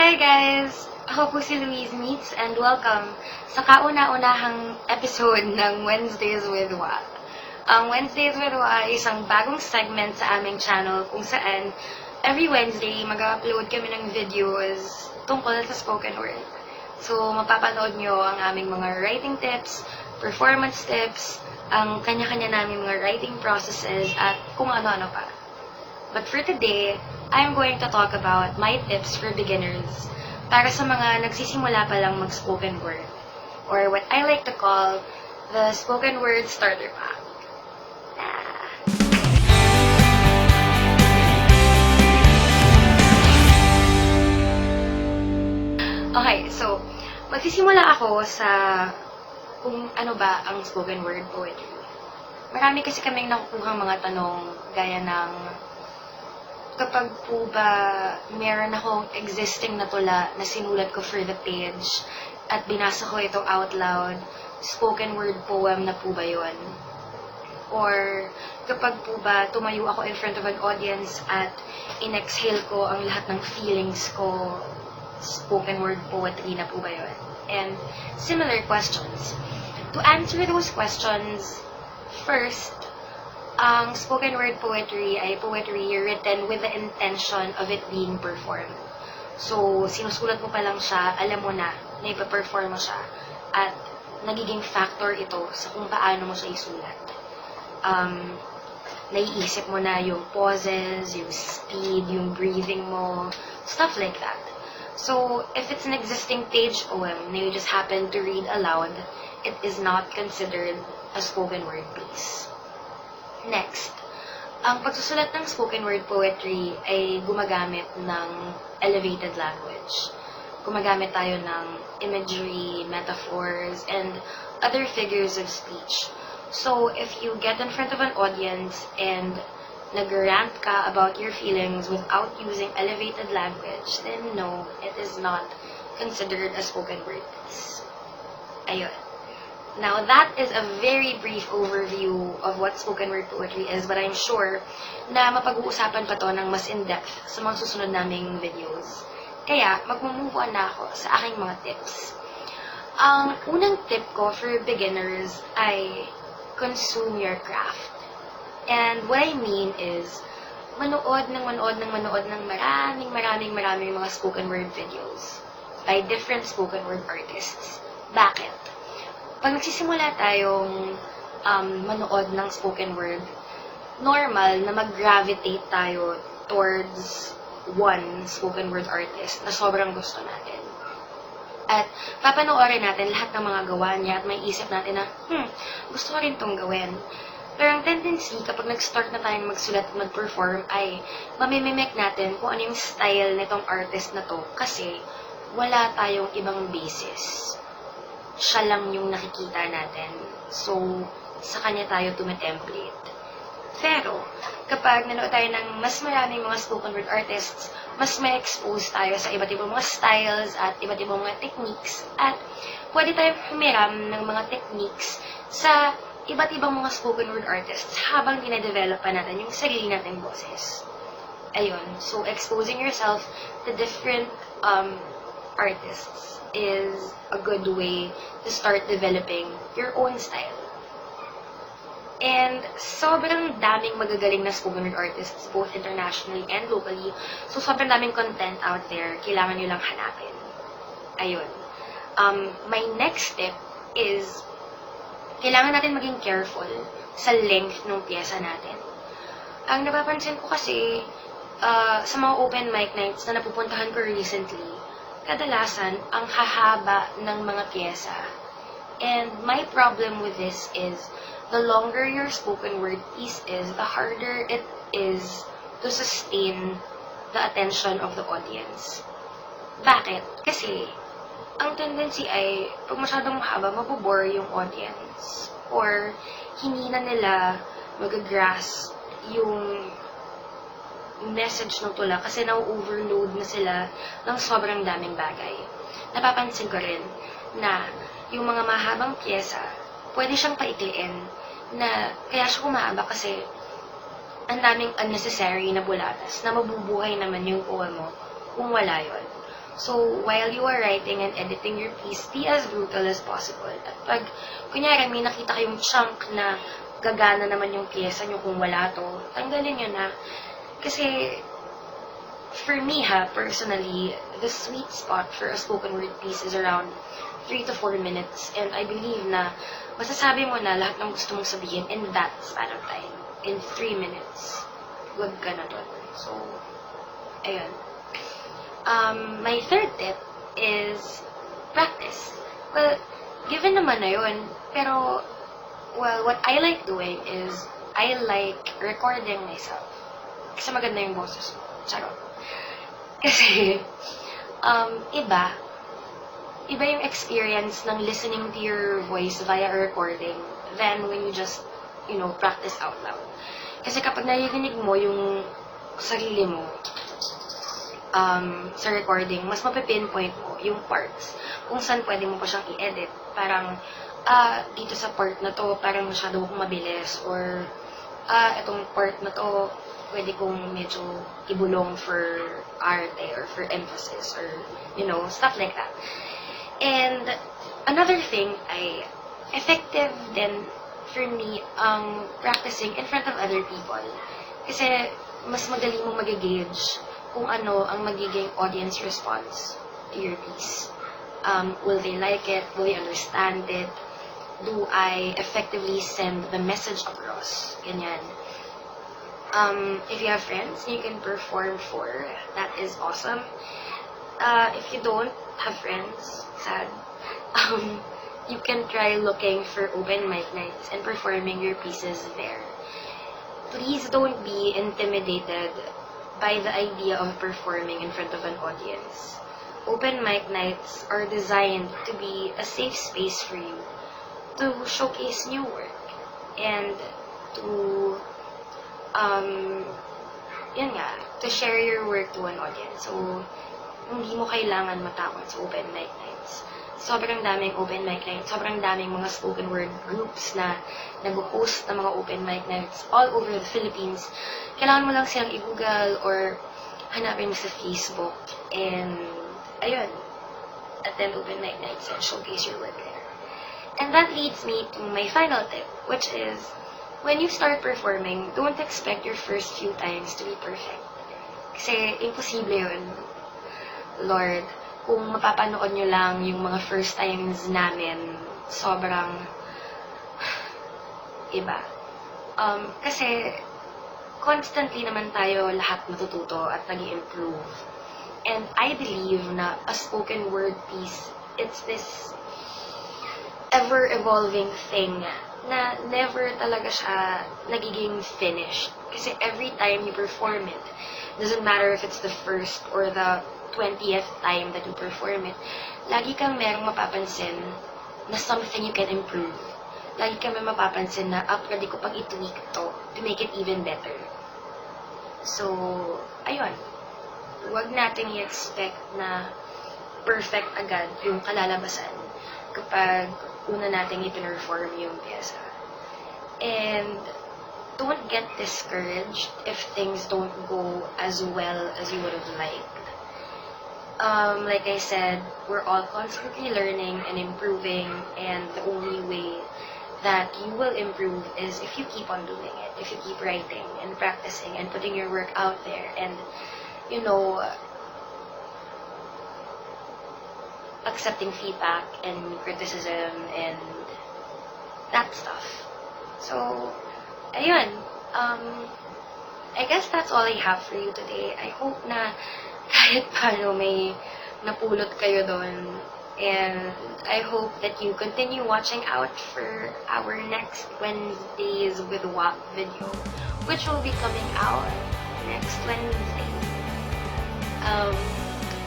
Hi guys! Ako po si Louise Meets and welcome sa kauna-unahang episode ng Wednesdays with Wa. Ang Wednesdays with Wa ay isang bagong segment sa aming channel kung saan every Wednesday mag-upload kami ng videos tungkol sa spoken word. So, mapapanood nyo ang aming mga writing tips, performance tips, ang kanya-kanya naming mga writing processes at kung ano-ano pa. But for today, I'm going to talk about my tips for beginners para sa mga nagsisimula pa lang mag-spoken word, or what I like to call the spoken word starter pack. Okay, so, magsisimula ako sa kung ano ba ang spoken word poetry. Marami kasi kaming nakukuhang mga tanong gaya ng kapag po ba meron akong existing na tula na sinulat ko for the page at binasa ko ito out loud, spoken word poem na po ba yun? Or kapag po ba tumayo ako in front of an audience at in-exhale ko ang lahat ng feelings ko, spoken word poetry na po ba yun? And similar questions. To answer those questions, first, ang spoken word poetry ay poetry written with the intention of it being performed. So, sinusulat mo pa lang siya, alam mo na ipaperform mo siya. At nagiging factor ito sa kung paano mo siya isulat. Naiisip mo na yung pauses, yung speed, yung breathing mo, stuff like that. So, if it's an existing page poem na you just happen to read aloud, it is not considered a spoken word piece. Next, ang pagsusulat ng spoken word poetry ay gumagamit ng elevated language. Gumagamit tayo ng imagery, metaphors, and other figures of speech. So, if you get in front of an audience and nag-rant ka about your feelings without using elevated language, then no, it is not considered a spoken word piece. Ayun. Now, that is a very brief overview of what spoken word poetry is, but I'm sure na mapag-uusapan pa to ng mas in-depth sa mga susunod naming videos. Kaya, mag-move on na ako sa aking mga tips. Ang unang tip ko for beginners ay consume your craft. And what I mean is, manood ng maraming mga spoken word videos by different spoken word artists. Bakit? Pag nagsisimula tayong manood ng spoken word, normal na mag-gravitate tayo towards one spoken word artist na sobrang gusto natin. At papanoorin natin lahat ng mga gawa niya at may isip natin na, gusto ko rin itong gawin. Pero ang tendency, kapag nag-start na tayong magsulat at mag-perform, ay mamimimik natin kung ano yung style nitong artist na to kasi wala tayong ibang basis. Siya lang yung nakikita natin. So, sa kanya tayo tumatemplate. Pero, kapag nanood tayo ng mas maraming mga spoken word artists, mas may expose tayo sa iba't ibang mga styles at iba't ibang mga techniques. At pwede tayong humiram ng mga techniques sa iba't ibang mga spoken word artists habang dinedevelop pa natin yung sarili nating boses. Ayun. So, exposing yourself to different artists is a good way to start developing your own style. And sobrang daming magagaling na spoken word artists, both internationally and locally. So, sobrang daming content out there. Kailangan nyo lang hanapin. Ayun. My next tip is, kailangan natin maging careful sa length ng pyesa natin. Ang napapansin ko kasi, sa mga open mic nights na napupuntahan ko recently, kadalasan, ang hahaba ng mga pyesa. And my problem with this is, the longer your spoken word piece is, the harder it is to sustain the attention of the audience. Bakit? Kasi, ang tendency ay, pag masyadong mahaba, mabubore yung audience. Or, hindi na nila mag-grasp yung message ng tula kasi na-overload na sila ng sobrang daming bagay. Napapansin ko rin na yung mga mahabang pyesa, pwede siyang paikliin na kaya siya kumahaba kasi ang daming unnecessary na bulatas na mabubuhay naman yung poem mo kung wala yun. So, while you are writing and editing your piece, be as brutal as possible. At pag, kunyari, may nakita kayong chunk na gagana naman yung pyesa nyo kung wala to, tanggalin nyo na. Kasi, for me personally, the sweet spot for a spoken word piece is around 3 to 4 minutes. And I believe na masasabi mo na lahat ng gusto mong sabihin in that span of time. In 3 minutes. Good ka na doon. So, ayun. My third tip is practice. Well, given naman na yun, pero, well, what I like doing is I like recording myself. Kasi maganda yung boses ko. Charot. Kasi, iba yung experience ng listening to your voice via a recording than when you just, practice out loud. Kasi kapag naririnig mo yung sarili mo sa recording, mas mapipinpoint mo yung parts kung saan pwede mo pa siyang i-edit. Parang, dito sa part na to, parang masyado akong mabilis, or, itong part na to, pwede kong medyo ibulong for arte or for emphasis or, stuff like that. And another thing ay effective din for me ang practicing in front of other people. Kasi mas madali mong mag-gauge kung ano ang magiging audience response to your piece. Will they like it? Will they understand it? Do I effectively send the message across? Ganyan. If you have friends you can perform for, that is awesome. If you don't have friends, sad, you can try looking for open mic nights and performing your pieces there. Please don't be intimidated by the idea of performing in front of an audience. Open mic nights are designed to be a safe space for you to showcase new work and to to share your work to an audience. So, hindi mo kailangan matakot sa open mic nights. Sobrang daming open mic nights, sobrang daming mga spoken word groups na nag-host ng mga open mic nights all over the Philippines. Kailangan mo lang silang i-google or hanapin mo sa Facebook and, ayun, attend open mic nights and showcase your work there. And that leads me to my final tip, which is, when you start performing, don't expect your first few times to be perfect. Kasi imposible yun. Lord, kung mapapanood nyo lang yung mga first times namin, sobrang iba. Kasi constantly naman tayo lahat matututo at nag-i-improve. And I believe na a spoken word piece, it's this ever-evolving thing na never talaga siya nagiging finished. Kasi every time you perform it, doesn't matter if it's the first or the 20th time that you perform it, lagi kang merong mapapansin na something you can improve. Lagi kang may mapapansin na, pwede ko pang i-tweak to to make it even better. So, ayun. Huwag nating i-expect na perfect agad yung kalalabasan kapag una nating i-perform yung pyesa. And don't get discouraged if things don't go as well as you would have liked. Like I said, we're all constantly learning and improving, and the only way that you will improve is if you keep on doing it, if you keep writing and practicing and putting your work out there and, accepting feedback and criticism and that stuff. So, ayun. I guess that's all I have for you today. I hope na kahit paano may napulot kayo doon. And I hope that you continue watching out for our next Wednesdays with WAP video, which will be coming out next Wednesday.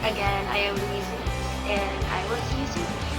Again, I am Louise, and I will see you soon.